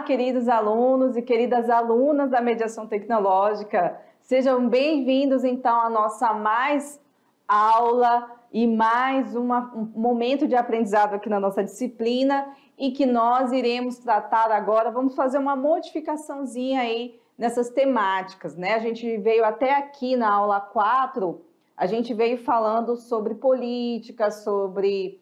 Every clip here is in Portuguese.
queridos alunos e queridas alunas da mediação tecnológica. Sejam bem-vindos, então, à nossa mais aula e mais um momento de aprendizado aqui na nossa disciplina e que nós iremos tratar agora. Vamos fazer uma modificaçãozinha aí nessas temáticas, né? A gente veio até aqui na aula 4, a gente veio falando sobre política, sobre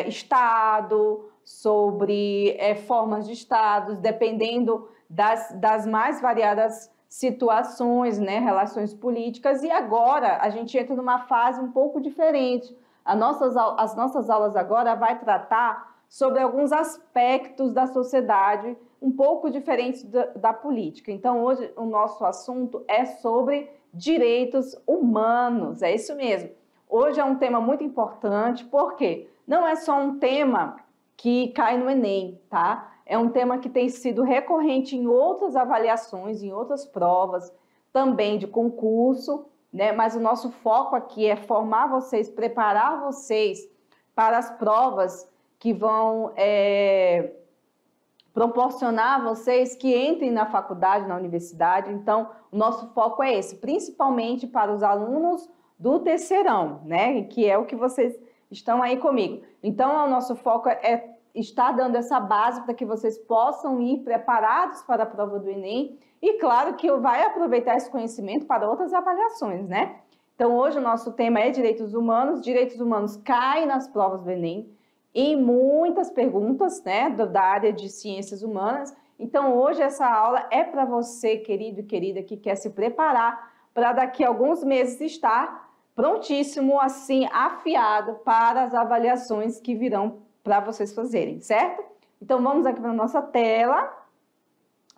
Estado, sobre formas de Estados, dependendo das mais variadas situações, né, relações políticas, e agora a gente entra numa fase um pouco diferente. As nossas aulas agora vai tratar sobre alguns aspectos da sociedade um pouco diferentes da política. Então, hoje o nosso assunto é sobre direitos humanos, é isso mesmo. Hoje é um tema muito importante, porque não é só um tema que cai no Enem, tá? É um tema que tem sido recorrente em outras avaliações, em outras provas, também de concurso, né? Mas o nosso foco aqui é formar vocês, preparar vocês para as provas que vão proporcionar a vocês que entrem na faculdade, na universidade. Então, o nosso foco é esse, principalmente para os alunos do terceirão, né? Que é o que vocês estão aí comigo. Então, o nosso foco é estar dando essa base para que vocês possam ir preparados para a prova do Enem e, claro, que vai aproveitar esse conhecimento para outras avaliações, né? Então, hoje o nosso tema é direitos humanos caem nas provas do Enem em muitas perguntas, né, da área de ciências humanas. Então, hoje essa aula é para você, querido e querida, que quer se preparar para daqui a alguns meses estar prontíssimo, assim, afiado para as avaliações que virão para vocês fazerem, certo? Então, vamos aqui para a nossa tela.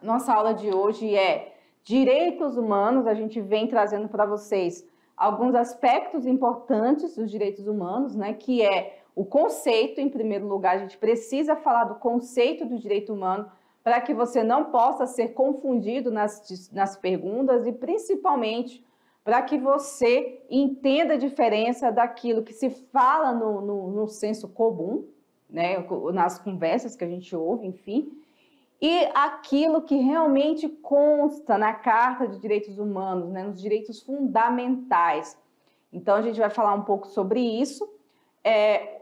Nossa aula de hoje é direitos humanos. A gente vem trazendo para vocês alguns aspectos importantes dos direitos humanos, né? Que é o conceito, em primeiro lugar. A gente precisa falar do conceito do direito humano para que você não possa ser confundido nas perguntas e, principalmente, para que você entenda a diferença daquilo que se fala no senso comum, né, nas conversas que a gente ouve, enfim, e aquilo que realmente consta na Carta de Direitos Humanos, né, nos direitos fundamentais. Então, a gente vai falar um pouco sobre isso,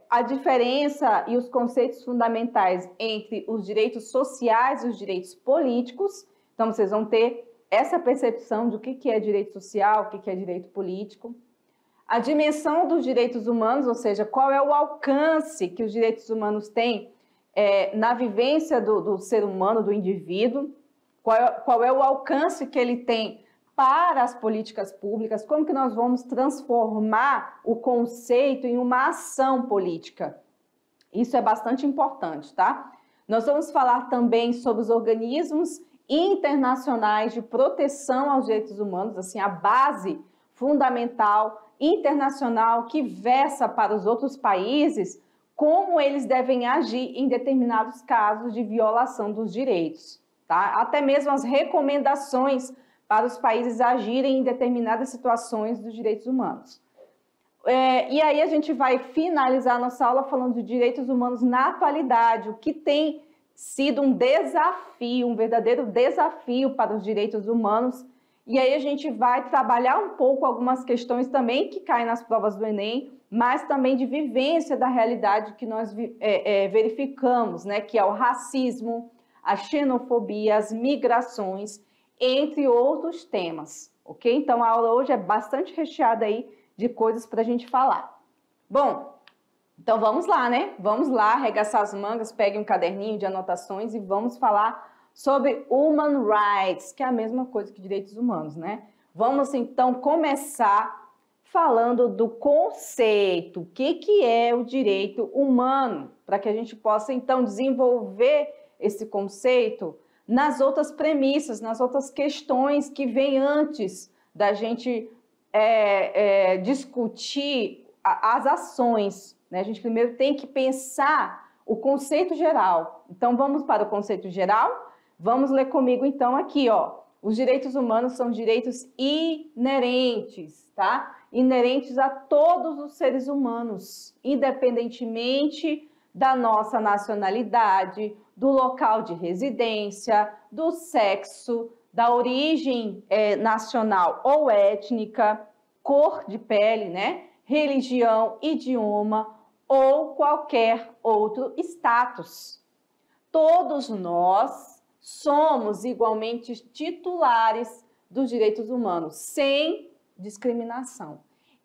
a diferença e os conceitos fundamentais entre os direitos sociais e os direitos políticos. Então, vocês vão ter essa percepção do que é direito social, o que é direito político. A dimensão dos direitos humanos, ou seja, qual é o alcance que os direitos humanos têm na vivência do ser humano, do indivíduo, qual é o alcance que ele tem para as políticas públicas, como que nós vamos transformar o conceito em uma ação política. Isso é bastante importante, tá? Nós vamos falar também sobre os organismos internacionais de proteção aos direitos humanos, assim, a base fundamental internacional que versa para os outros países como eles devem agir em determinados casos de violação dos direitos, tá? Até mesmo as recomendações para os países agirem em determinadas situações dos direitos humanos. E aí a gente vai finalizar a nossa aula falando de direitos humanos na atualidade, o que tem sido um desafio, um verdadeiro desafio para os direitos humanos. E aí a gente vai trabalhar um pouco algumas questões também que caem nas provas do Enem, mas também de vivência da realidade que nós verificamos, né? Que é o racismo, a xenofobia, as migrações, entre outros temas, ok? Então a aula hoje é bastante recheada aí de coisas para a gente falar. Bom, então vamos lá, né? Vamos lá, arregaçar as mangas, pegue um caderninho de anotações e vamos falar sobre Human Rights, que é a mesma coisa que direitos humanos, né? Vamos então começar falando do conceito, o que é o direito humano, para que a gente possa então desenvolver esse conceito nas outras premissas, nas outras questões que vêm antes da gente discutir as ações, né? A gente primeiro tem que pensar o conceito geral. Então, vamos para o conceito geral? Vamos ler comigo, então, aqui, ó. Os direitos humanos são direitos inerentes, tá? Inerentes a todos os seres humanos, independentemente da nossa nacionalidade, do local de residência, do sexo, da origem nacional ou étnica, cor de pele, né? Religião, idioma ou qualquer outro status. Todos nós somos igualmente titulares dos direitos humanos, sem discriminação.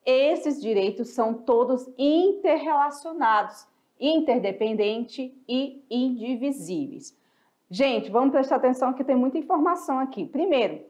Esses direitos são todos interrelacionados, interdependentes e indivisíveis. Gente, vamos prestar atenção que tem muita informação aqui. Primeiro,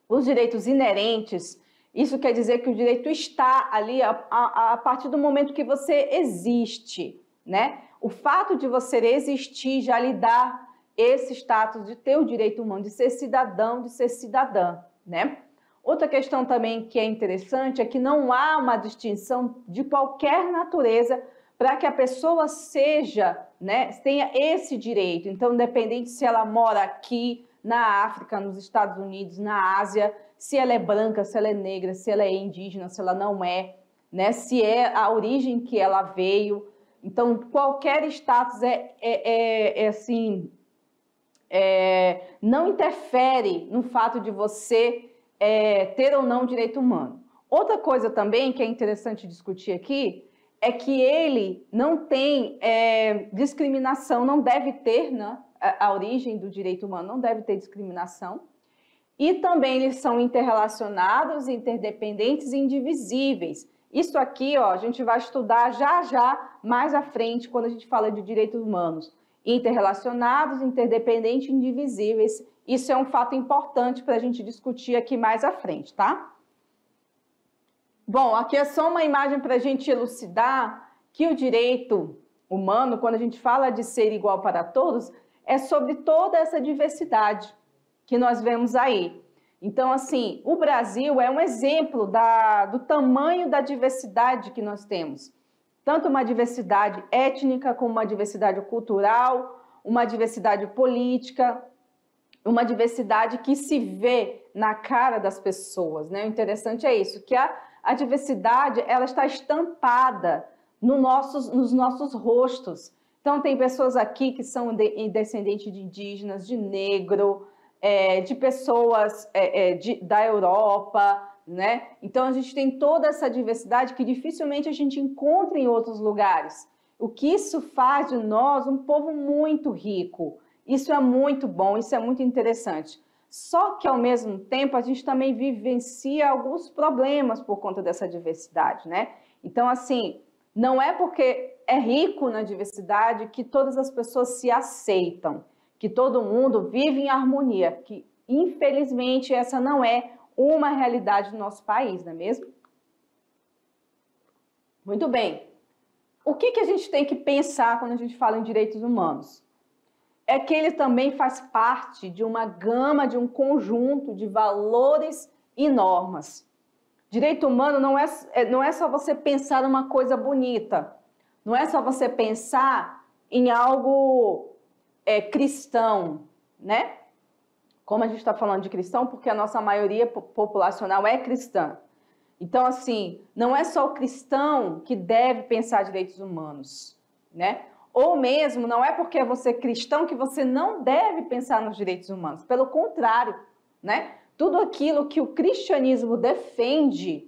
os direitos inerentes, isso quer dizer que o direito está ali a partir do momento que você existe, né? O fato de você existir já lhe dá esse status de ter o direito humano, de ser cidadão, de ser cidadã, né? Outra questão também que é interessante é que não há uma distinção de qualquer natureza para que a pessoa seja, né, tenha esse direito. Então, independente se ela mora aqui na África, nos Estados Unidos, na Ásia, se ela é branca, se ela é negra, se ela é indígena, se ela não é, né, se é a origem que ela veio. Então, qualquer status não interfere no fato de você ter ou não direito humano. Outra coisa também que é interessante discutir aqui é que ele não tem discriminação, não deve ter, né, a origem do direito humano não deve ter discriminação. E também eles são interrelacionados, interdependentes e indivisíveis. Isso aqui, ó, a gente vai estudar já mais à frente, quando a gente fala de direitos humanos. Interrelacionados, interdependentes e indivisíveis. Isso é um fato importante para a gente discutir aqui mais à frente, tá? Bom, aqui é só uma imagem para a gente elucidar que o direito humano, quando a gente fala de ser igual para todos, é sobre toda essa diversidade que nós vemos aí. Então, assim, o Brasil é um exemplo do tamanho da diversidade que nós temos. Tanto uma diversidade étnica, como uma diversidade cultural, uma diversidade política, uma diversidade que se vê na cara das pessoas, né? O interessante é isso, que a diversidade, ela está estampada nos nossos rostos. Então, tem pessoas aqui que são descendentes de indígenas, de negro, de pessoas da Europa, né? Então, a gente tem toda essa diversidade que dificilmente a gente encontra em outros lugares. O que isso faz de nós um povo muito rico. Isso é muito bom, isso é muito interessante. Só que, ao mesmo tempo, a gente também vivencia alguns problemas por conta dessa diversidade, né? Então, assim, não é porque é rico na diversidade que todas as pessoas se aceitam, que todo mundo vive em harmonia, que, infelizmente, essa não é uma realidade do nosso país, não é mesmo? Muito bem. O que a gente tem que pensar quando a gente fala em direitos humanos? É que ele também faz parte de uma gama, de um conjunto de valores e normas. Direito humano não é só você pensar numa coisa bonita, não é só você pensar em algo cristão, né? Como a gente está falando de cristão, porque a nossa maioria populacional é cristã. Então, assim, não é só o cristão que deve pensar direitos humanos, né? Ou mesmo, não é porque você é cristão que você não deve pensar nos direitos humanos. Pelo contrário, né? Tudo aquilo que o cristianismo defende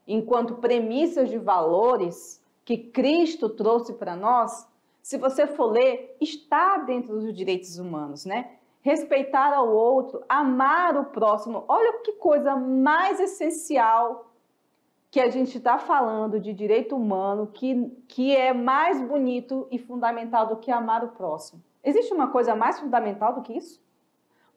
enquanto premissas de valores que Cristo trouxe para nós, se você for ler, está dentro dos direitos humanos, né? Respeitar ao outro, amar o próximo. Olha que coisa mais essencial que a gente está falando de direito humano, que é mais bonito e fundamental do que amar o próximo. Existe uma coisa mais fundamental do que isso?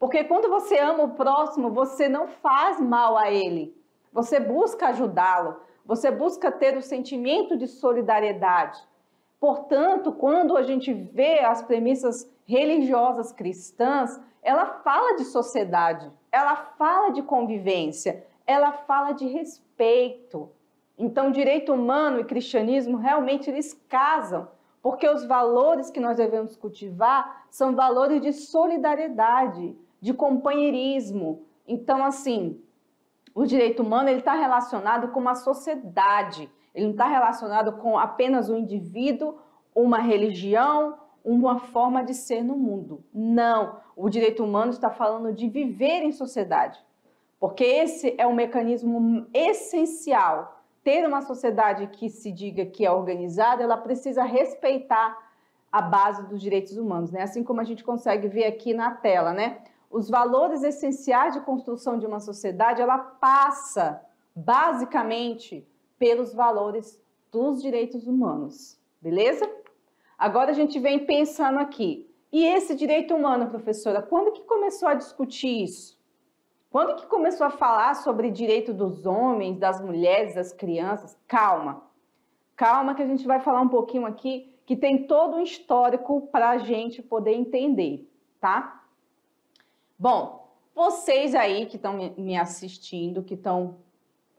Porque quando você ama o próximo, você não faz mal a ele. Você busca ajudá-lo. Você busca ter o sentimento de solidariedade. Portanto, quando a gente vê as premissas religiosas cristãs, ela fala de sociedade, ela fala de convivência, ela fala de respeito. Então, direito humano e cristianismo realmente eles casam, porque os valores que nós devemos cultivar são valores de solidariedade, de companheirismo. Então, assim, o direito humano ele está relacionado com uma sociedade, ele não está relacionado com apenas um indivíduo, uma religião, uma forma de ser no mundo. Não, o direito humano está falando de viver em sociedade, porque esse é um mecanismo essencial. Ter uma sociedade que se diga que é organizada, ela precisa respeitar a base dos direitos humanos, né? Assim como a gente consegue ver aqui na tela, né? Os valores essenciais de construção de uma sociedade, ela passa basicamente pelos valores dos direitos humanos, beleza? Agora a gente vem pensando aqui, e esse direito humano, professora, quando que começou a discutir isso? Quando que começou a falar sobre direito dos homens, das mulheres, das crianças? Calma, calma que a gente vai falar um pouquinho aqui, que tem todo um histórico para a gente poder entender, tá? Bom, vocês aí que estão me assistindo, que estão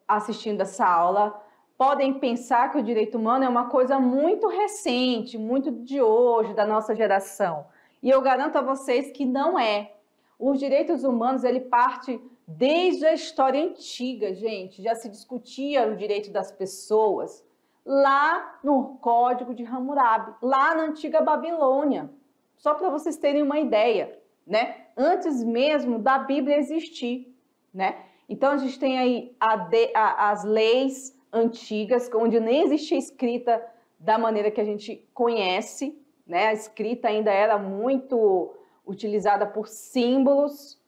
assistindo essa aula, podem pensar que o direito humano é uma coisa muito recente, muito de hoje, da nossa geração. E eu garanto a vocês que não é. Os direitos humanos, ele parte desde a história antiga, gente. Já se discutia o direito das pessoas lá no Código de Hammurabi, lá na antiga Babilônia. Só para vocês terem uma ideia, né? Antes mesmo da Bíblia existir, né? Então a gente tem aí as leis antigas, onde nem existia escrita da maneira que a gente conhece, né? A escrita ainda era muito utilizada por símbolos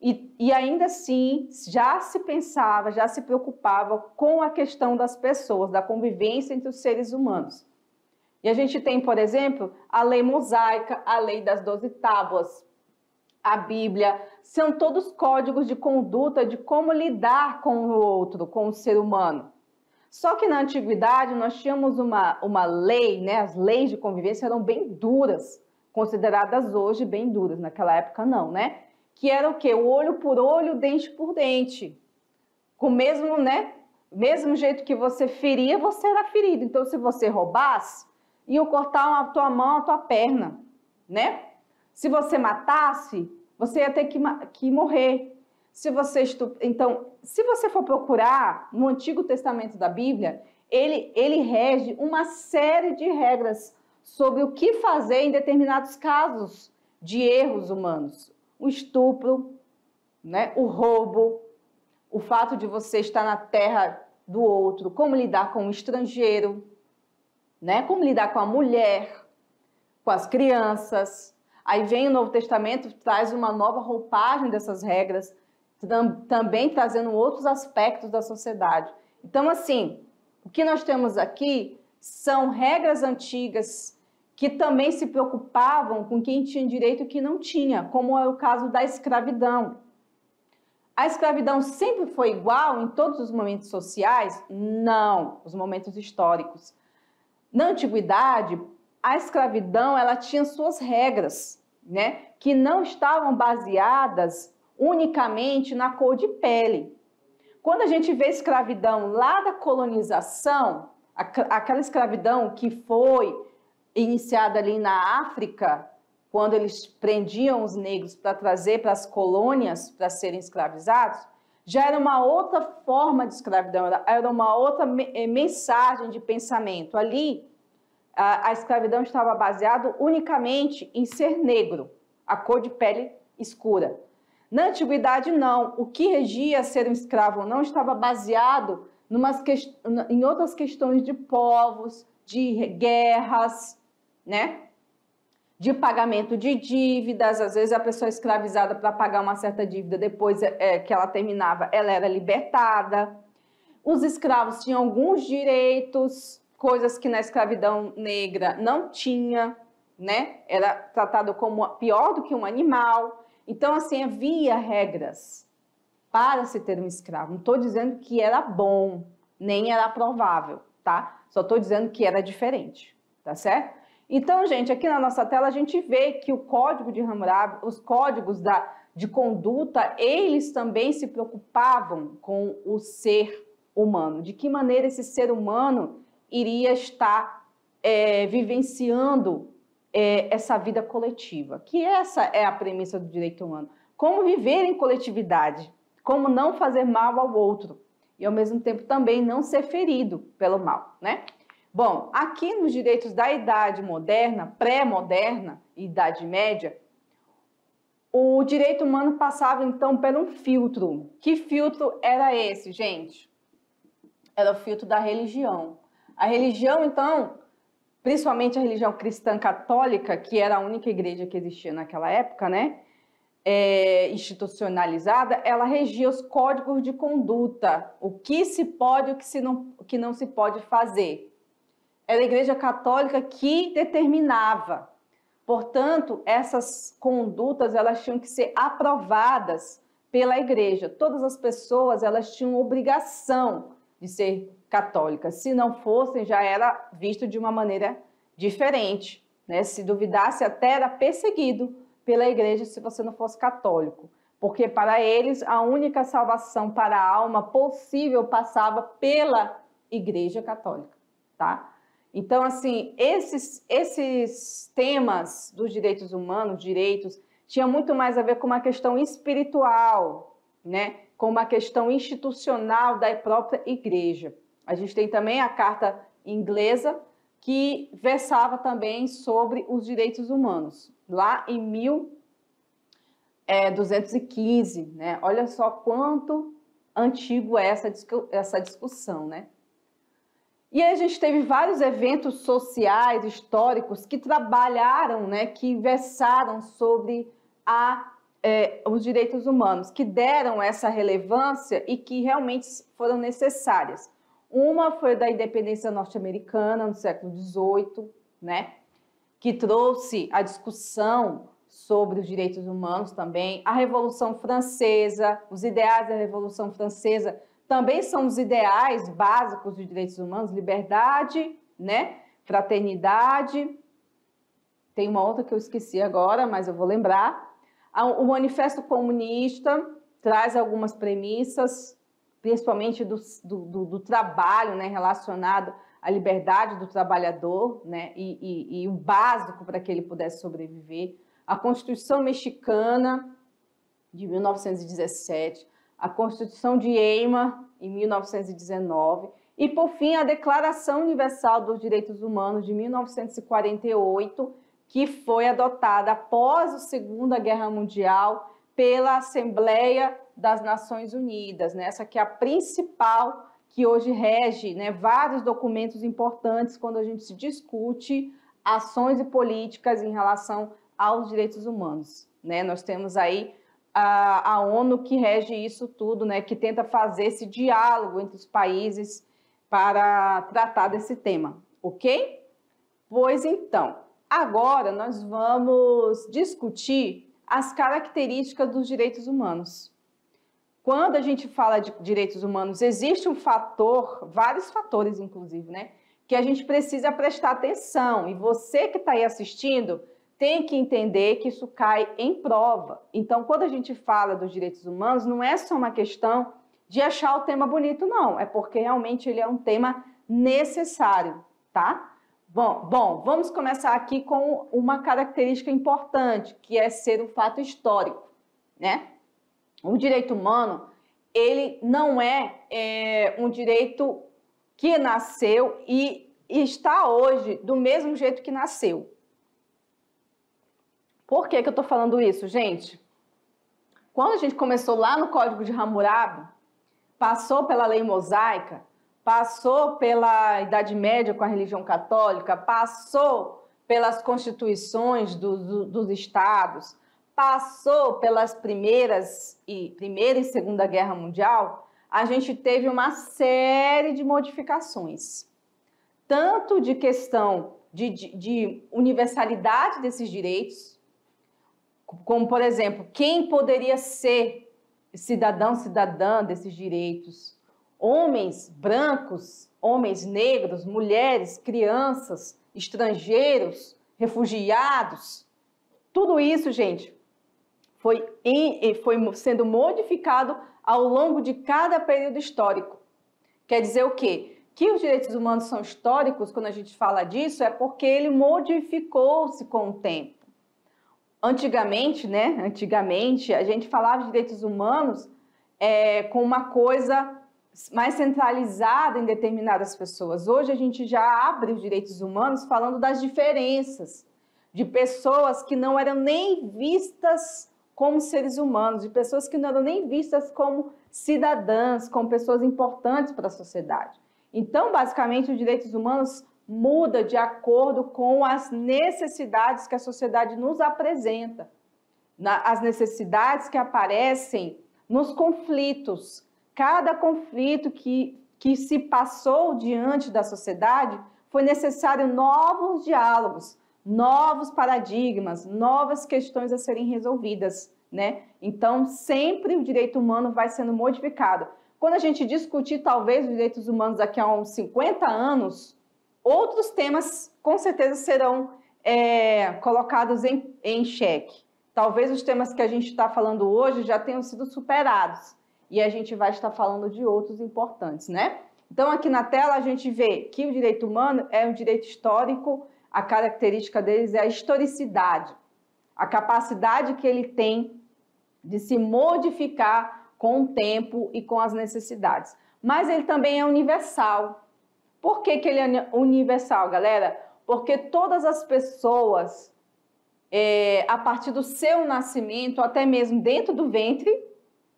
e ainda assim já se pensava, já se preocupava com a questão das pessoas, da convivência entre os seres humanos. E a gente tem, por exemplo, a lei mosaica, a lei das 12 tábuas, a Bíblia, são todos códigos de conduta de como lidar com o outro, com o ser humano. Só que na antiguidade nós tínhamos uma lei, né? As leis de convivência eram bem duras, consideradas hoje bem duras, naquela época não, né? Que era o quê? O olho por olho, dente por dente. Com o mesmo, né? Mesmo jeito que você feria, você era ferido. Então, se você roubasse, iam cortar a tua mão, a tua perna, né? Se você matasse, você ia ter que morrer. Então, se você for procurar no Antigo Testamento da Bíblia, ele rege uma série de regras sobre o que fazer em determinados casos de erros humanos. O estupro, né? O roubo, o fato de você estar na terra do outro, como lidar com o estrangeiro, né? Como lidar com a mulher, com as crianças. Aí vem o Novo Testamento, traz uma nova roupagem dessas regras, também trazendo outros aspectos da sociedade. Então, assim, o que nós temos aqui são regras antigas que também se preocupavam com quem tinha direito e quem não tinha, como é o caso da escravidão. A escravidão sempre foi igual em todos os momentos sociais? Não, os momentos históricos. Na antiguidade, a escravidão ela tinha suas regras, né, que não estavam baseadas unicamente na cor de pele. Quando a gente vê escravidão lá da colonização, aquela escravidão que foi iniciada ali na África, quando eles prendiam os negros para trazer para as colônias para serem escravizados, já era uma outra forma de escravidão, era uma outra mensagem de pensamento. Ali, a escravidão estava baseada unicamente em ser negro, a cor de pele escura. Na antiguidade, não. O que regia ser um escravo ou não estava baseado em outras questões de povos, de guerras, né? De pagamento de dívidas. Às vezes a pessoa escravizada para pagar uma certa dívida, depois que ela terminava, ela era libertada. Os escravos tinham alguns direitos, coisas que na escravidão negra não tinha, né? Era tratado como pior do que um animal. Então, assim, havia regras para se ter um escravo. Não estou dizendo que era bom, nem era provável, tá? Só estou dizendo que era diferente, tá certo? Então, gente, aqui na nossa tela a gente vê que o Código de Hammurabi, os códigos de conduta, eles também se preocupavam com o ser humano. De que maneira esse ser humano iria estar vivenciando essa vida coletiva, que essa é a premissa do direito humano. Como viver em coletividade, como não fazer mal ao outro e, ao mesmo tempo, também não ser ferido pelo mal, né? Bom, aqui nos direitos da Idade Moderna, pré-moderna e Idade Média, o direito humano passava, então, por um filtro. Que filtro era esse, gente? Era o filtro da religião. A religião, então, principalmente a religião cristã católica, que era a única igreja que existia naquela época, né? Institucionalizada, ela regia os códigos de conduta, o que se pode e o que não se pode fazer. Era a Igreja Católica que determinava. Portanto, essas condutas elas tinham que ser aprovadas pela Igreja. Todas as pessoas elas tinham obrigação de ser católicas. Se não fossem, já era visto de uma maneira diferente, né? Se duvidasse, até era perseguido pela Igreja se você não fosse católico. Porque para eles, a única salvação para a alma possível passava pela Igreja Católica, tá? Então, assim, esses temas dos direitos humanos, direitos, tinha muito mais a ver com uma questão espiritual, né? Com uma questão institucional da própria igreja. A gente tem também a Carta Inglesa, que versava também sobre os direitos humanos, lá em 1215, né? Olha só quanto antigo é essa discussão, né? E aí a gente teve vários eventos sociais, históricos, que trabalharam, né, que versaram sobre os direitos humanos, que deram essa relevância e que realmente foram necessárias. Uma foi da independência norte-americana, no século XVIII, né, que trouxe a discussão sobre os direitos humanos também. A Revolução Francesa, os ideais da Revolução Francesa também são os ideais básicos dos direitos humanos, liberdade, né? Fraternidade. Tem uma outra que eu esqueci agora, mas eu vou lembrar. O Manifesto Comunista traz algumas premissas, principalmente do trabalho, né? Relacionado à liberdade do trabalhador, né? E o básico para que ele pudesse sobreviver. A Constituição Mexicana, de 1917, a Constituição de Weimar, em 1919, e, por fim, a Declaração Universal dos Direitos Humanos, de 1948, que foi adotada após a Segunda Guerra Mundial pela Assembleia das Nações Unidas, né? Essa que é a principal, que hoje rege, né, vários documentos importantes quando a gente se discute ações e políticas em relação aos direitos humanos, né? Nós temos aí a ONU que rege isso tudo, né, que tenta fazer esse diálogo entre os países para tratar desse tema, ok? Pois então, agora nós vamos discutir as características dos direitos humanos. Quando a gente fala de direitos humanos, existe um fator, vários fatores inclusive, né, que a gente precisa prestar atenção, e você que está aí assistindo tem que entender que isso cai em prova. Então, quando a gente fala dos direitos humanos, não é só uma questão de achar o tema bonito, não. É porque realmente ele é um tema necessário, tá? Bom, vamos começar aqui com uma característica importante, que é ser um fato histórico, né? O direito humano, ele não é um direito que nasceu e está hoje do mesmo jeito que nasceu. Por que eu estou falando isso, gente? Quando a gente começou lá no Código de Hammurabi, passou pela lei mosaica, passou pela Idade Média com a religião católica, passou pelas constituições dos estados, passou pelas Primeira e Segunda Guerra Mundial, a gente teve uma série de modificações. Tanto de questão de universalidade desses direitos, como, por exemplo, quem poderia ser cidadão, cidadã desses direitos? Homens brancos, homens negros, mulheres, crianças, estrangeiros, refugiados. Tudo isso, gente, foi sendo modificado ao longo de cada período histórico. Quer dizer o quê? Que os direitos humanos são históricos, quando a gente fala disso, é porque ele modificou-se com o tempo. Antigamente, né? Antigamente, a gente falava de direitos humanos com uma coisa mais centralizada em determinadas pessoas. Hoje a gente já abre os direitos humanos falando das diferenças de pessoas que não eram nem vistas como seres humanos, de pessoas que não eram nem vistas como cidadãs, como pessoas importantes para a sociedade. Então, basicamente, os direitos humanos mudam de acordo com as necessidades que a sociedade nos apresenta, as necessidades que aparecem nos conflitos. Cada conflito que se passou diante da sociedade, foi necessário novos diálogos, novos paradigmas, novas questões a serem resolvidas, né? Então, sempre o direito humano vai sendo modificado. Quando a gente discutir, talvez, os direitos humanos daqui a uns 50 anos, outros temas, com certeza, serão colocados em xeque. Talvez os temas que a gente está falando hoje já tenham sido superados e a gente vai estar falando de outros importantes, né? Então, aqui na tela, a gente vê que o direito humano é um direito histórico, a característica deles é a historicidade, a capacidade que ele tem de se modificar com o tempo e com as necessidades. Mas ele também é universal. Por que ele é universal, galera? Porque todas as pessoas, a partir do seu nascimento, até mesmo dentro do ventre,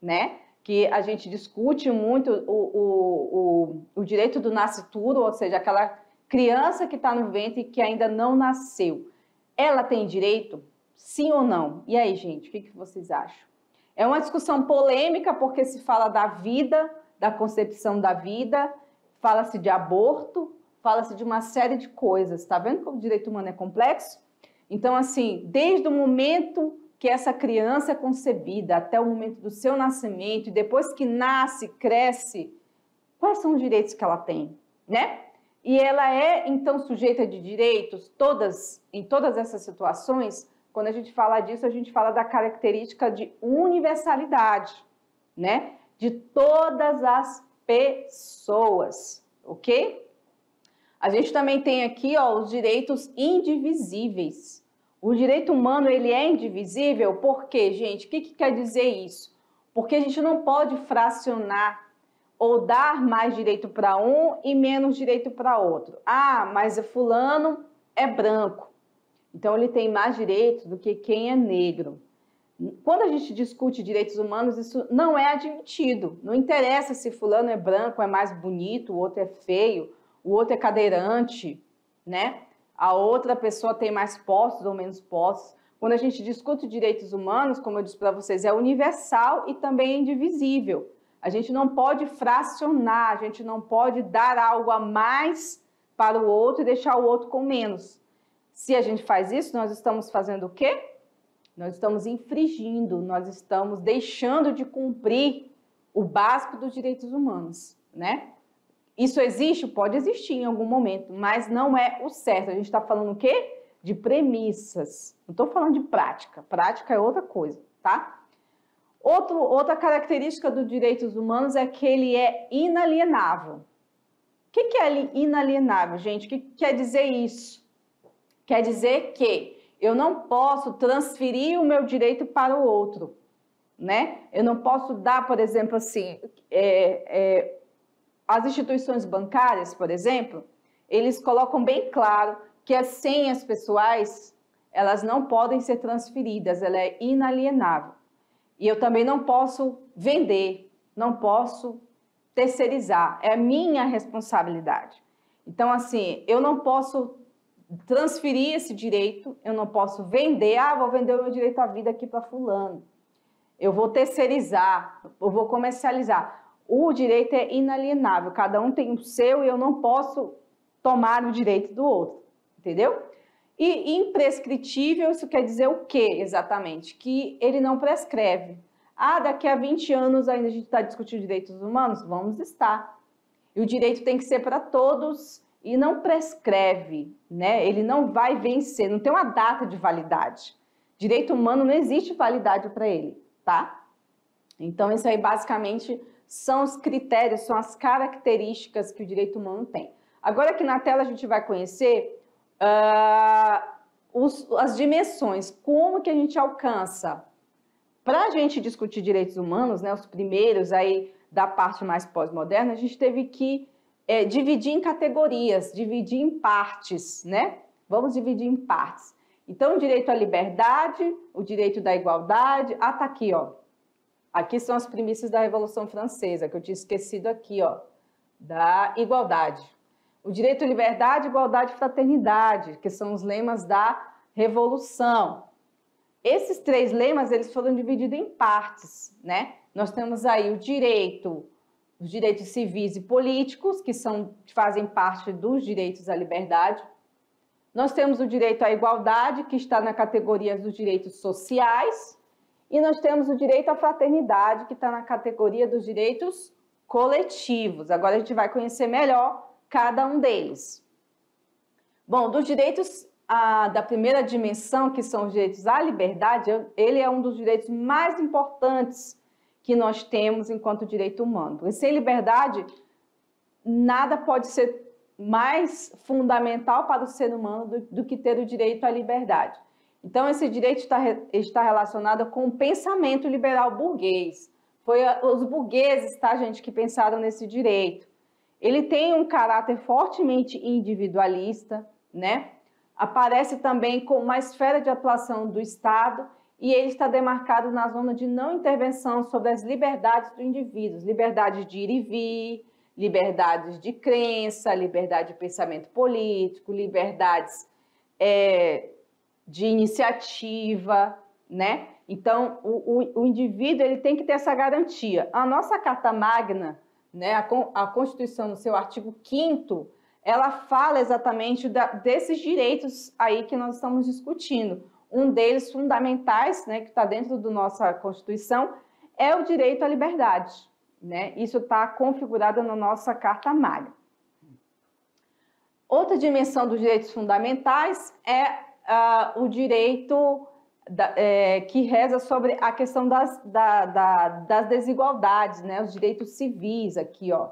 né? Que a gente discute muito o direito do nascituro, ou seja, aquela criança que está no ventre e que ainda não nasceu. Ela tem direito? Sim ou não? E aí, gente, o que vocês acham? É uma discussão polêmica porque se fala da vida, da concepção da vida, fala-se de aborto, fala-se de uma série de coisas. Tá vendo como o direito humano é complexo? Então, assim, desde o momento que essa criança é concebida até o momento do seu nascimento e depois que nasce, cresce, quais são os direitos que ela tem, né? E ela é, então, sujeita de direitos em todas essas situações. Quando a gente fala disso, a gente fala da característica de universalidade, né? De todas as pessoas, ok? A gente também tem aqui, ó, os direitos indivisíveis. O direito humano, ele é indivisível, por quê, gente? O que quer dizer isso? Porque a gente não pode fracionar ou dar mais direito para um e menos direito para outro. Ah, mas o fulano é branco, então ele tem mais direitos do que quem é negro. Quando a gente discute direitos humanos, isso não é admitido. Não interessa se fulano é branco, é mais bonito, o outro é feio, o outro é cadeirante, né? A outra pessoa tem mais posses ou menos posses. Quando a gente discute direitos humanos, como eu disse para vocês, é universal e também é indivisível. A gente não pode fracionar, a gente não pode dar algo a mais para o outro e deixar o outro com menos. Se a gente faz isso, nós estamos fazendo o quê? Nós estamos infringindo, nós estamos deixando de cumprir o básico dos direitos humanos, né? Isso existe? Pode existir em algum momento, mas não é o certo. A gente está falando o quê? De premissas. Não estou falando de prática. Prática é outra coisa, tá? Outra característica dos direitos humanos é que ele é inalienável. O que é inalienável, gente? O que quer dizer isso? Quer dizer que eu não posso transferir o meu direito para o outro, né? Eu não posso dar, por exemplo, assim, as instituições bancárias, por exemplo, eles colocam bem claro que as senhas pessoais, elas não podem ser transferidas, ela é inalienável. E eu também não posso vender, não posso terceirizar, é a minha responsabilidade. Então, assim, eu não posso transferir esse direito, eu não posso vender, vou vender o meu direito à vida aqui para fulano. Eu vou terceirizar, eu vou comercializar. O direito é inalienável, cada um tem o seu e eu não posso tomar o direito do outro, entendeu? E imprescritível, isso quer dizer o quê exatamente? Que ele não prescreve. Daqui a 20 anos ainda a gente está discutindo direitos humanos? Vamos estar. E o direito tem que ser para todos e não prescreve, né? Ele não vai vencer, não tem uma data de validade. Direito humano não existe validade para ele, tá? Então, isso aí basicamente são os critérios, são as características que o direito humano tem. Agora aqui na tela a gente vai conhecer as dimensões, como que a gente alcança Para a gente discutir direitos humanos, né, os primeiros aí da parte mais pós-moderna, a gente teve que dividir em categorias, dividir em partes, né? Vamos dividir em partes. Então, o direito à liberdade, o direito da igualdade, tá aqui, ó. Aqui são as premissas da Revolução Francesa, que eu tinha esquecido aqui, ó, da igualdade. O direito à liberdade, igualdade e fraternidade, que são os lemas da Revolução. Esses 3 lemas, eles foram divididos em partes, né? Nós temos aí os direitos civis e políticos, que fazem parte dos direitos à liberdade. Nós temos o direito à igualdade, que está na categoria dos direitos sociais. E nós temos o direito à fraternidade, que está na categoria dos direitos coletivos. Agora a gente vai conhecer melhor cada um deles. Bom, dos direitos da primeira dimensão, que são os direitos à liberdade, ele é um dos direitos mais importantes que nós temos enquanto direito humano. Porque sem liberdade, nada pode ser mais fundamental para o ser humano do que ter o direito à liberdade. Então, esse direito está relacionado com o pensamento liberal burguês. Foi os burgueses, tá, gente, que pensaram nesse direito. Ele tem um caráter fortemente individualista, né? Aparece também como uma esfera de atuação do Estado e ele está demarcado na zona de não intervenção sobre as liberdades do indivíduo, liberdade de ir e vir, liberdades de crença, liberdade de pensamento político, liberdades de iniciativa, né? Então, o indivíduo ele tem que ter essa garantia. A nossa Carta Magna, né, a Constituição, no seu artigo 5º, ela fala exatamente desses direitos aí que nós estamos discutindo. Um deles, fundamentais, né, que está dentro da nossa Constituição, é o direito à liberdade, né? Isso está configurado na nossa Carta Magna. Outra dimensão dos direitos fundamentais é o direito que reza sobre a questão das desigualdades, né? Os direitos civis aqui, ó.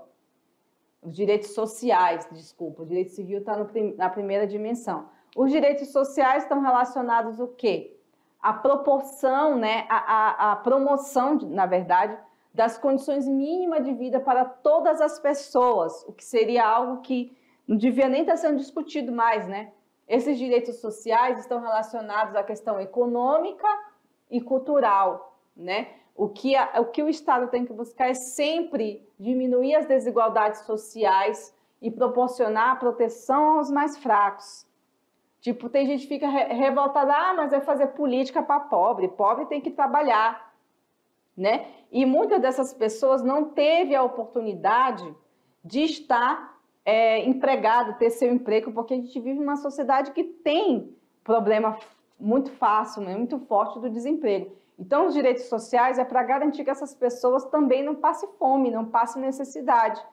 Os direitos sociais, desculpa, o direito civil está na primeira dimensão. Os direitos sociais estão relacionados ao quê? A proporção, né? A promoção, na verdade, das condições mínimas de vida para todas as pessoas, o que seria algo que não devia nem estar sendo discutido mais, né? Esses direitos sociais estão relacionados à questão econômica e cultural, né? O que o Estado tem que buscar é sempre diminuir as desigualdades sociais e proporcionar proteção aos mais fracos. Tipo, tem gente que fica revoltada, mas vai fazer política para pobre tem que trabalhar, né? E muitas dessas pessoas não teve a oportunidade de estar empregado, ter seu emprego, porque a gente vive numa sociedade que tem problema muito fácil, né, muito forte do desemprego. Então, os direitos sociais é para garantir que essas pessoas também não passem fome, não passem necessidade,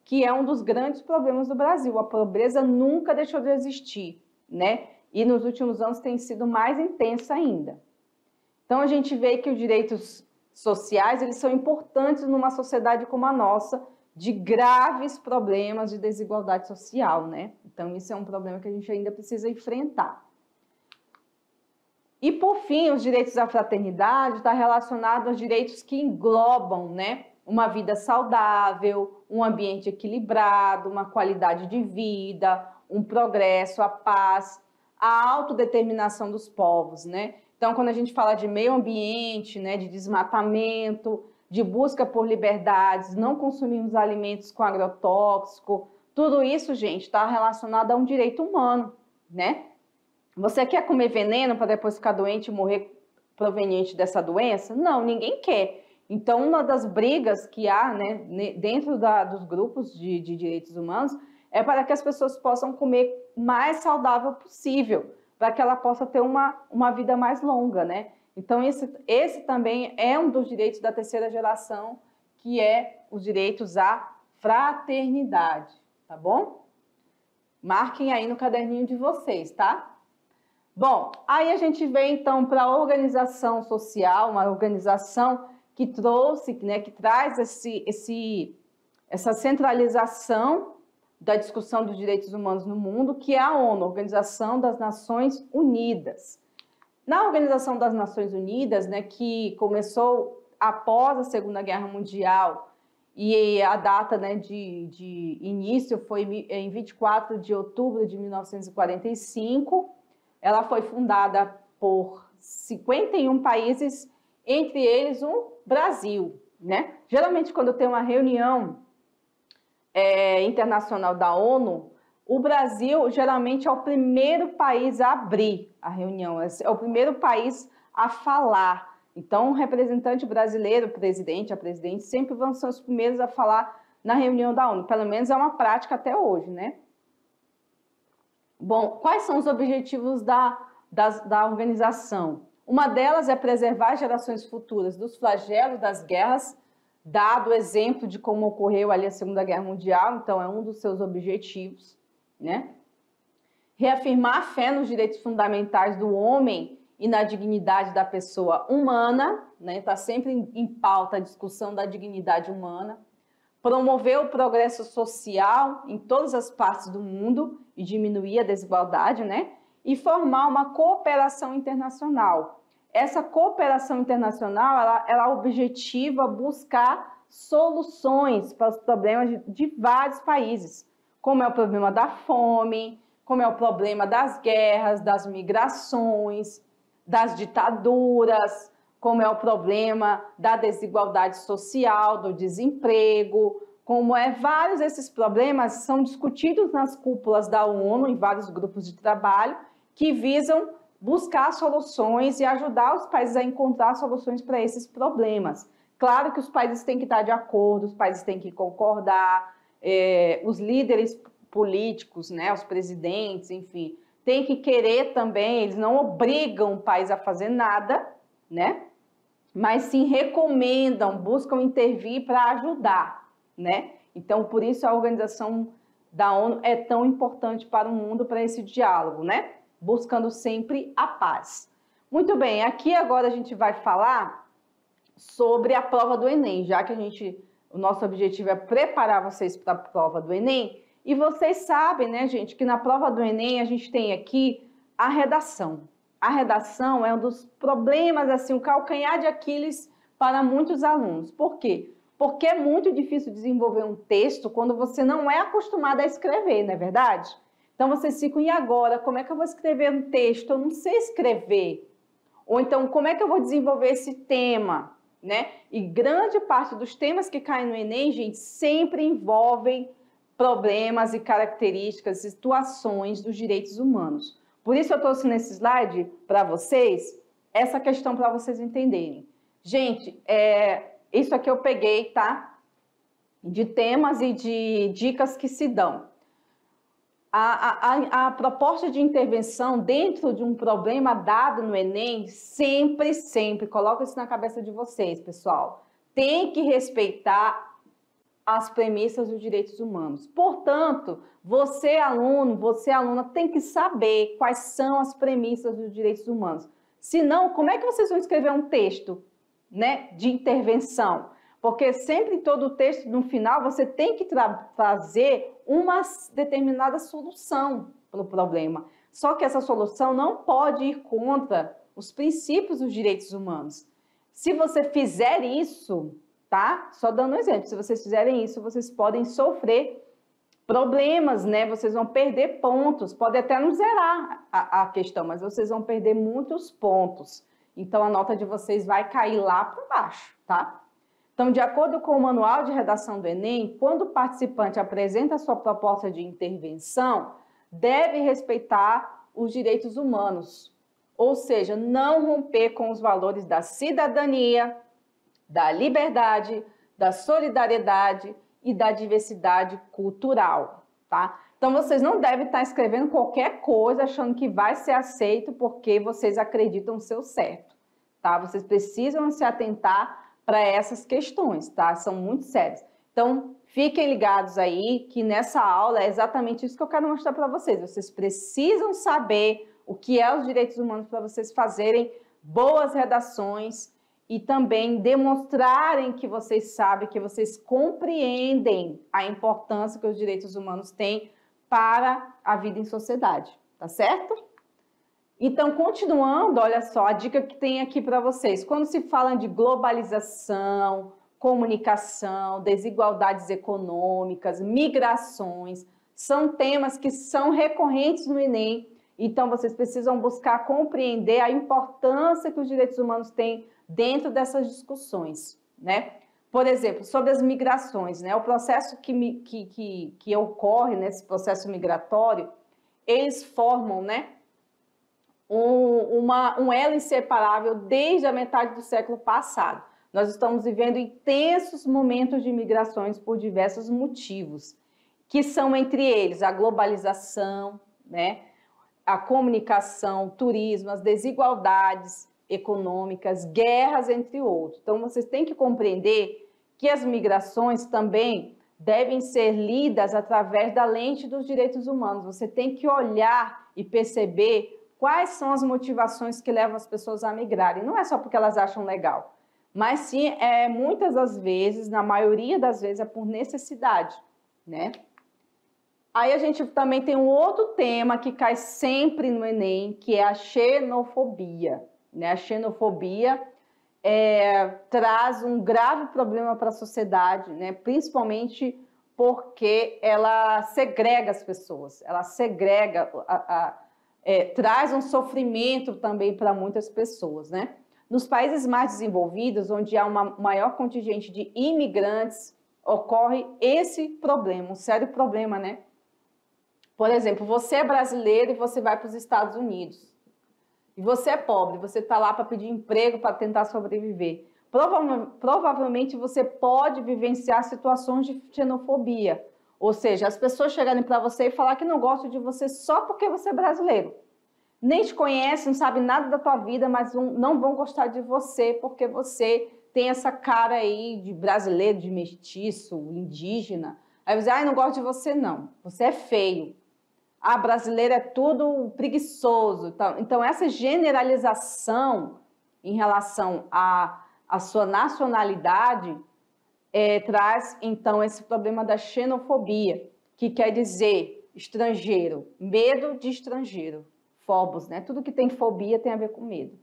que é um dos grandes problemas do Brasil. A pobreza nunca deixou de existir, né? E nos últimos anos tem sido mais intensa ainda. Então, a gente vê que os direitos sociais, eles são importantes numa sociedade como a nossa, de graves problemas de desigualdade social, né? Então, isso é um problema que a gente ainda precisa enfrentar. E, por fim, os direitos à fraternidade está relacionado aos direitos que englobam, né? Uma vida saudável, um ambiente equilibrado, uma qualidade de vida, um progresso, a paz, a autodeterminação dos povos, né? Então, quando a gente fala de meio ambiente, né, de desmatamento, de busca por liberdades, não consumimos alimentos com agrotóxico, tudo isso, gente, está relacionado a um direito humano, né? Você quer comer veneno para depois ficar doente e morrer proveniente dessa doença? Não, ninguém quer. Então, uma das brigas que há, né, dentro dos grupos de direitos humanos é para que as pessoas possam comer mais saudável possível, para que ela possa ter uma vida mais longa, né? Então, esse também é um dos direitos da terceira geração, que é os direitos à fraternidade, tá bom? Marquem aí no caderninho de vocês, tá? Bom, aí a gente vem então para a organização social, uma organização que trouxe, né, que traz essa centralização da discussão dos direitos humanos no mundo, que é a ONU, Organização das Nações Unidas. Na Organização das Nações Unidas, né, que começou após a Segunda Guerra Mundial, e a data, né, de início foi em 24 de outubro de 1945, ela foi fundada por 51 países, entre eles o Brasil, né? Geralmente, quando tem uma reunião internacional da ONU, o Brasil geralmente é o primeiro país a abrir a reunião, é o primeiro país a falar. Então, o representante brasileiro, o presidente, a presidente, sempre vão ser os primeiros a falar na reunião da ONU. Pelo menos é uma prática até hoje, né? Bom, quais são os objetivos da organização? Uma delas é preservar gerações futuras dos flagelos das guerras, dado o exemplo de como ocorreu ali a Segunda Guerra Mundial, então é um dos seus objetivos, né? Reafirmar a fé nos direitos fundamentais do homem e na dignidade da pessoa humana, né? Está sempre em pauta a discussão da dignidade humana. Promover o progresso social em todas as partes do mundo e diminuir a desigualdade, né? E formar uma cooperação internacional. Essa cooperação internacional, ela objetiva buscar soluções para os problemas de vários países, como é o problema da fome, como é o problema das guerras, das migrações, das ditaduras, como é o problema da desigualdade social, do desemprego, como vários desses problemas são discutidos nas cúpulas da ONU, em vários grupos de trabalho, que visam buscar soluções e ajudar os países a encontrar soluções para esses problemas. Claro que os países têm que estar de acordo, os países têm que concordar, os líderes políticos, né, os presidentes, enfim, têm que querer também, eles não obrigam o país a fazer nada, né? Mas sim recomendam, buscam intervir para ajudar, né? Então, por isso a organização da ONU é tão importante para o mundo, para esse diálogo, né? Buscando sempre a paz. Muito bem, aqui agora a gente vai falar sobre a prova do Enem, já que o nosso objetivo é preparar vocês para a prova do Enem, e vocês sabem, né, gente, que na prova do Enem a gente tem aqui a redação. A redação é um dos problemas, assim, o calcanhar de Aquiles para muitos alunos. Por quê? Porque é muito difícil desenvolver um texto quando você não é acostumado a escrever, não é verdade? Então, vocês ficam, e agora? Como é que eu vou escrever um texto? Eu não sei escrever. Ou então, como é que eu vou desenvolver esse tema? Né? E grande parte dos temas que caem no Enem, gente, sempre envolvem problemas e características, situações dos direitos humanos. Por isso eu trouxe nesse slide para vocês essa questão para vocês entenderem. Gente, isso aqui eu peguei, tá? De temas e de dicas que se dão. A proposta de intervenção dentro de um problema dado no Enem, sempre, coloca isso na cabeça de vocês, pessoal, tem que respeitar as premissas dos direitos humanos. Portanto, você, aluno, você, aluna, tem que saber quais são as premissas dos direitos humanos. Senão, como é que vocês vão escrever um texto, né, de intervenção? Porque sempre em todo o texto, no final, você tem que trazer uma determinada solução para o problema. Só que essa solução não pode ir contra os princípios dos direitos humanos. Se você fizer isso, tá? Só dando um exemplo, se vocês fizerem isso, vocês podem sofrer problemas, né? Vocês vão perder pontos, pode até não zerar a questão, mas vocês vão perder muitos pontos. Então, a nota de vocês vai cair lá para baixo, tá? Então, de acordo com o Manual de Redação do Enem, quando o participante apresenta a sua proposta de intervenção, deve respeitar os direitos humanos, ou seja, não romper com os valores da cidadania, da liberdade, da solidariedade e da diversidade cultural, tá? Então, vocês não devem estar escrevendo qualquer coisa achando que vai ser aceito porque vocês acreditam ser o certo, tá? Vocês precisam se atentar para essas questões, tá? São muito sérias. Então, fiquem ligados aí que nessa aula é exatamente isso que eu quero mostrar para vocês. Vocês precisam saber o que é os direitos humanos para vocês fazerem boas redações e também demonstrarem que vocês sabem, que vocês compreendem a importância que os direitos humanos têm para a vida em sociedade, tá certo? Então, continuando, olha só, a dica que tem aqui para vocês. Quando se fala de globalização, comunicação, desigualdades econômicas, migrações, são temas que são recorrentes no Enem. Então, vocês precisam buscar compreender a importância que os direitos humanos têm dentro dessas discussões, né? Por exemplo, sobre as migrações, né? O processo que ocorre nesse processo migratório, eles formam, né, um elo inseparável desde a metade do século passado. Nós estamos vivendo intensos momentos de migrações por diversos motivos, que são entre eles a globalização, né, a comunicação, turismo, as desigualdades econômicas, guerras, entre outros. Então, vocês têm que compreender que as migrações também devem ser lidas através da lente dos direitos humanos. Você tem que olhar e perceber quais são as motivações que levam as pessoas a migrarem. Não é só porque elas acham legal, mas sim, muitas das vezes, na maioria das vezes, é por necessidade, né? Aí a gente também tem um outro tema que cai sempre no Enem, que é a xenofobia, né? A xenofobia traz um grave problema para a sociedade, né? Principalmente porque ela segrega as pessoas, ela segrega traz um sofrimento também para muitas pessoas, né? Nos países mais desenvolvidos, onde há uma maior contingente de imigrantes, ocorre esse problema, um sério problema, né? Por exemplo, você é brasileiro e você vai para os Estados Unidos. E você é pobre, você está lá para pedir emprego, para tentar sobreviver. Provavelmente você pode vivenciar situações de xenofobia. Ou seja, as pessoas chegarem para você e falar que não gostam de você só porque você é brasileiro. Nem te conhecem, não sabem nada da tua vida, mas não vão gostar de você porque você tem essa cara aí de brasileiro, de mestiço, indígena. Aí você, não gosto de você não, você é feio. Brasileiro é tudo preguiçoso. Então essa generalização em relação à sua nacionalidade traz, então, esse problema da xenofobia, que quer dizer estrangeiro, medo de estrangeiro, phobos, né? Tudo que tem fobia tem a ver com medo.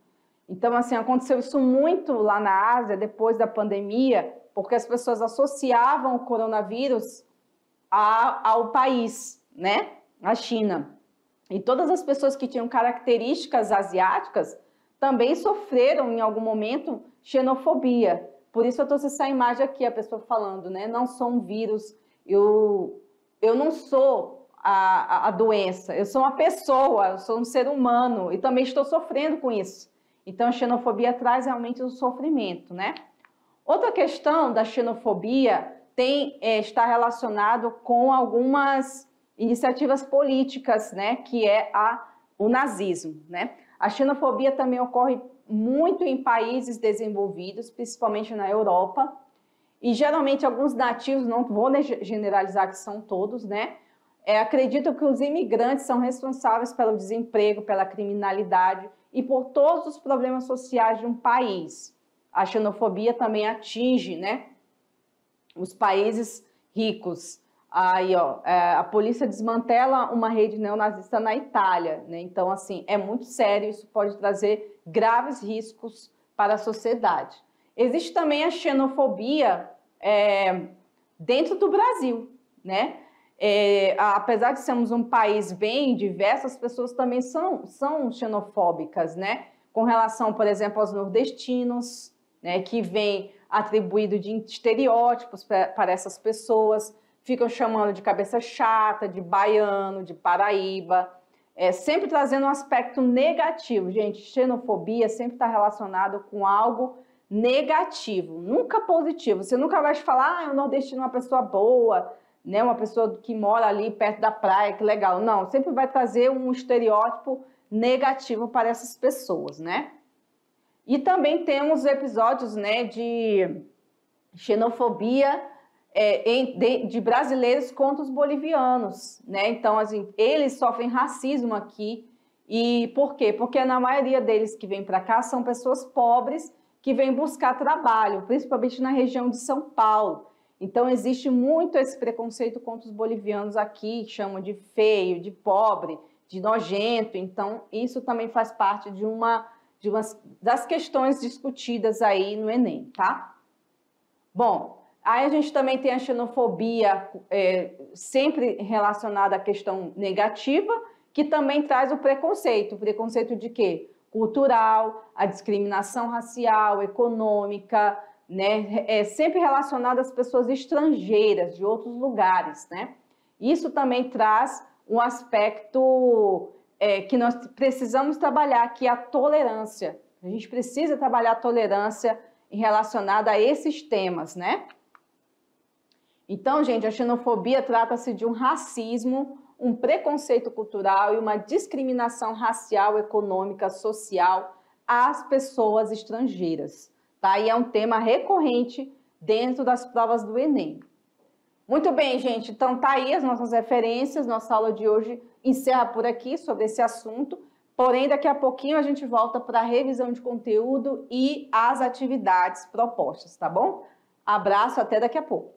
Então, assim, aconteceu isso muito lá na Ásia, depois da pandemia, porque as pessoas associavam o coronavírus ao país, né? A China. E todas as pessoas que tinham características asiáticas também sofreram, em algum momento, xenofobia. Por isso eu trouxe essa imagem aqui, a pessoa falando, né? Não sou um vírus, eu não sou a doença, eu sou uma pessoa, eu sou um ser humano e também estou sofrendo com isso. Então, a xenofobia traz realmente o sofrimento, né? Outra questão da xenofobia está relacionado com algumas iniciativas políticas, né? Que é o nazismo, né? A xenofobia também ocorre muito em países desenvolvidos, principalmente na Europa, e geralmente alguns nativos, não vou generalizar que são todos, né? Acreditam que os imigrantes são responsáveis pelo desemprego, pela criminalidade e por todos os problemas sociais de um país. A xenofobia também atinge, né, os países ricos. Aí, ó, a polícia desmantela uma rede neonazista na Itália, né? Então, assim, é muito sério, isso pode trazer graves riscos para a sociedade. Existe também a xenofobia dentro do Brasil, né? Apesar de sermos um país bem diverso, as pessoas também são xenofóbicas, né? Com relação, por exemplo, aos nordestinos, né? Que vem atribuído de estereótipos para essas pessoas, ficam chamando de cabeça chata, de baiano, de Paraíba, sempre trazendo um aspecto negativo. Gente, xenofobia sempre está relacionado com algo negativo, nunca positivo. Você nunca vai falar, o nordestino é uma pessoa boa, né? Uma pessoa que mora ali perto da praia, que legal. Não, sempre vai trazer um estereótipo negativo para essas pessoas, né? E também temos episódios, né, de xenofobia de brasileiros contra os bolivianos, né? Então, assim, eles sofrem racismo aqui. E por quê? Porque na maioria deles que vêm para cá são pessoas pobres que vêm buscar trabalho, principalmente na região de São Paulo. Então, existe muito esse preconceito contra os bolivianos aqui, que chamam de feio, de pobre, de nojento. Então, isso também faz parte de uma das questões discutidas aí no Enem, tá? Bom, aí a gente também tem a xenofobia sempre relacionada à questão negativa, que também traz o preconceito. O preconceito de quê? Cultural, a discriminação racial, econômica, né? Sempre relacionada às pessoas estrangeiras de outros lugares, né? Isso também traz um aspecto que nós precisamos trabalhar, que é a tolerância. A gente precisa trabalhar a tolerância relacionada a esses temas, né? Então, gente, a xenofobia trata-se de um racismo, um preconceito cultural e uma discriminação racial, econômica, social às pessoas estrangeiras, tá? E é um tema recorrente dentro das provas do Enem. Muito bem, gente, então tá aí as nossas referências, nossa aula de hoje encerra por aqui sobre esse assunto, porém daqui a pouquinho a gente volta para a revisão de conteúdo e as atividades propostas, tá bom? Abraço, até daqui a pouco.